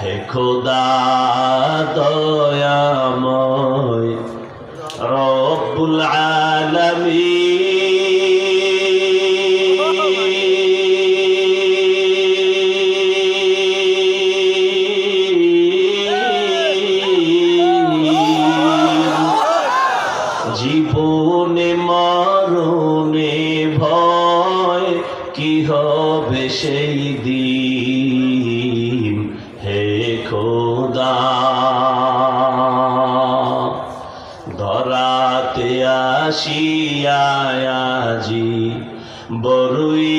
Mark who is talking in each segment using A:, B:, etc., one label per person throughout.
A: হে খোদা দয়াময় রব্বুল আলামিন জীবনে মরণে ভয় কি হবে সেই দিন হে খোদা ধরাতে আসিয়া আজি বড়ই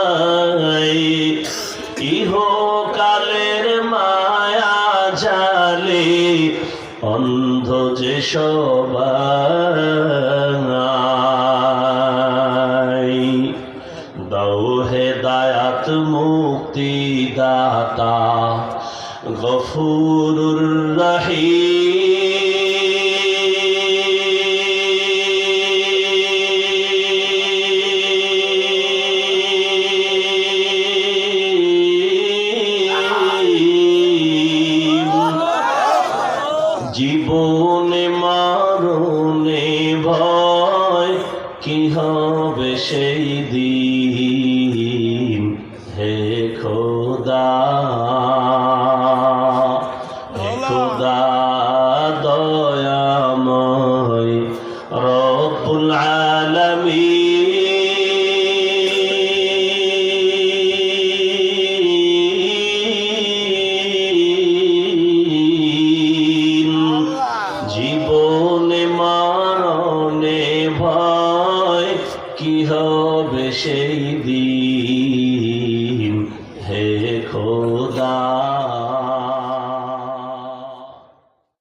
A: অসহায় ইহকালের মায়া জালে অন্ধ যে সবাই দাও হেদায়াত মুক্তি দাতা গফুরুর রহিম জীবনে মরণে ভয় কি হবে সেই দিন হে খোদা হে খোদা দয়াময় রব্বুল আলামিন জীবনে মরণে ভয় কি হবে সেই দিন হে খোদা।